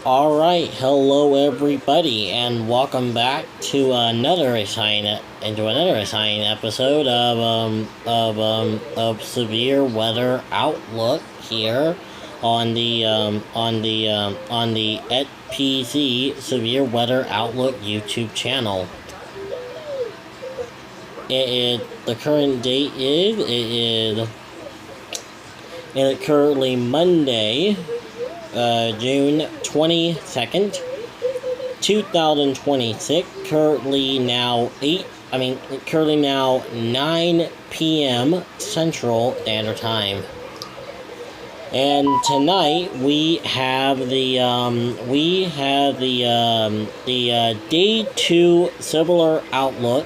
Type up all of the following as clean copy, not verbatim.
Alright, hello everybody, and welcome back to another exciting episode of Severe Weather Outlook here on the ETPZ Severe Weather Outlook YouTube channel. The current date is currently Monday, June 22nd, 2026, currently now 9 p.m. Central Standard Time. And tonight we have the day 2 similar outlook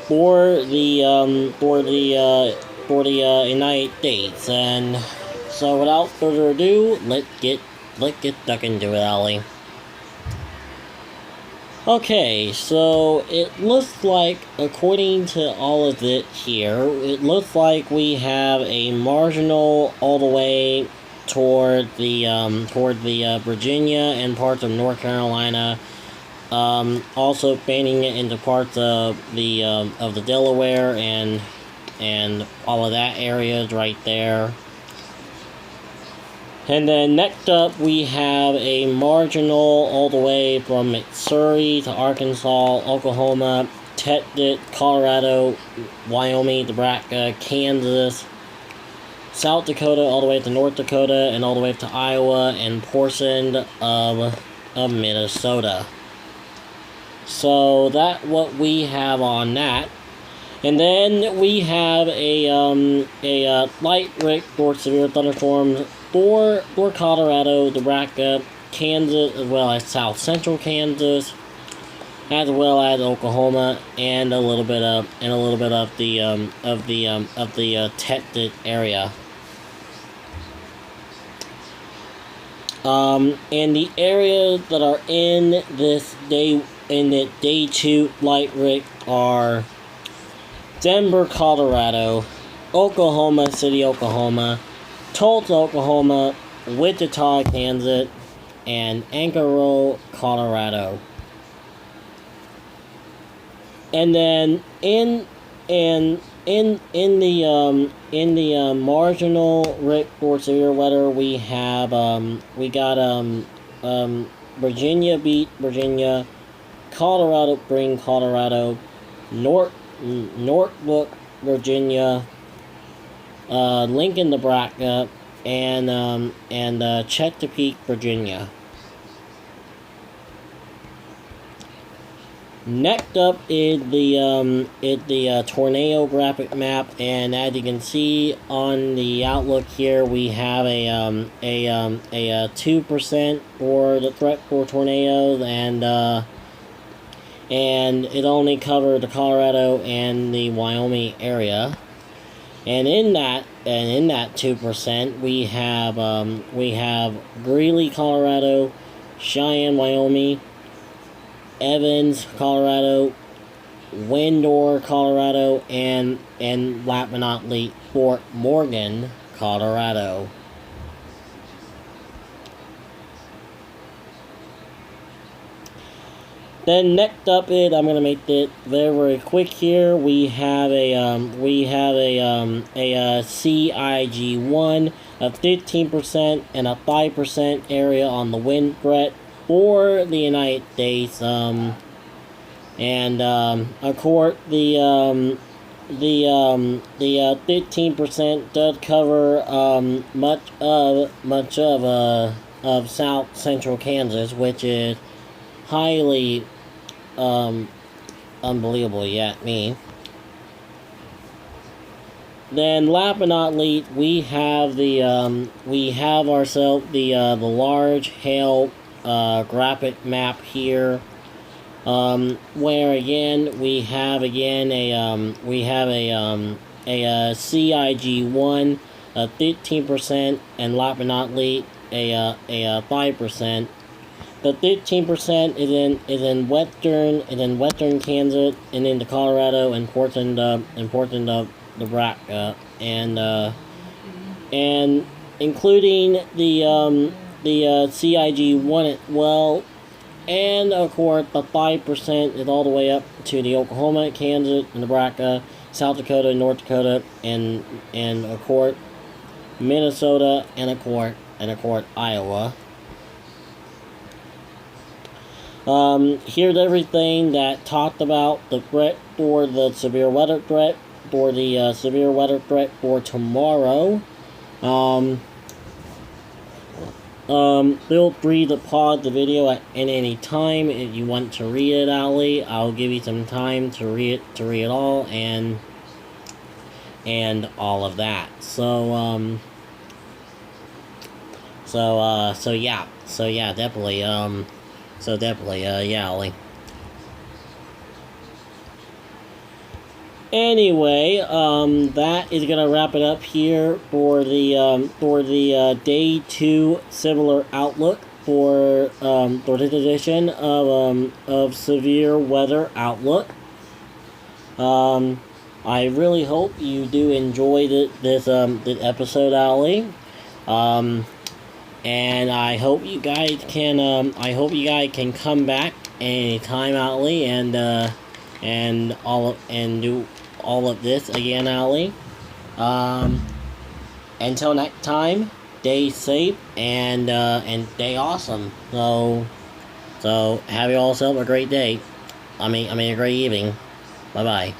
for the United States. And so without further ado, let's get stuck into it, Ollie. Okay, so it looks like, according to all of it here, it looks like we have a marginal all the way toward the Virginia and parts of North Carolina. Also expanding it into parts of the Delaware and all of that areas right there. And then next up, we have a marginal all the way from Missouri to Arkansas, Oklahoma, Texas, Colorado, Wyoming, Nebraska, Kansas, South Dakota, all the way to North Dakota, and all the way to Iowa and portion of Minnesota. So that's what we have on that. And then we have a light risk or severe thunderstorms for Colorado, Nebraska, Kansas, as well as South Central Kansas, as well as Oklahoma, and a little bit of the Texas area. And the areas that are in this day 2 light risk are Denver, Colorado, Oklahoma City, Oklahoma, Tulsa, Oklahoma, Wichita, Kansas, and Anchorage, Colorado. And then in the marginal risk for severe weather, we got Virginia Beach, Virginia, Colorado Springs, Colorado, Norfolk, Virginia, Lincoln, Nebraska, and Chesapeake, Virginia. Next up is the tornado graphic map, and as you can see on the outlook here, we have a 2% for the threat for tornadoes, and it only covered the Colorado and the Wyoming area. And in that 2%, we have Greeley, Colorado, Cheyenne, Wyoming, Evans, Colorado, Windor, Colorado, and last but not least, Fort Morgan, Colorado. Then next up is, I'm gonna make it very quick here. We have a CIG1 of 15% and a 5% area on the wind threat for the United States. Of course, the 15% does cover much of South Central Kansas, which is highly unbelievable yet me. Then last but not least, we have ourselves the large hail graphic map here, where again we have a CIG1 of 15% and last but not least a 5%. The 15% is in western Kansas and into Colorado and portion of Nebraska, and including the the CIG won it well. And of course, the 5% is all the way up to the Oklahoma, Kansas, Nebraska, South Dakota, North Dakota, and of course, Minnesota, and of course, Iowa. Here's everything that talked about the threat for the severe weather threat for tomorrow. Feel free to pause the video at any time if you want to read it, Ali. I'll give you some time to read it all and all of that. So yeah, definitely, yeah, Ali. Anyway, that is gonna wrap it up here for the day 2 similar outlook for this edition of Severe Weather Outlook. I really hope you do enjoy this episode, Ali. And I hope you guys can come back anytime, Ali, and do all of this again, Ali. Until next time, stay safe and stay awesome. So have yourself a great day. A great evening. Bye bye.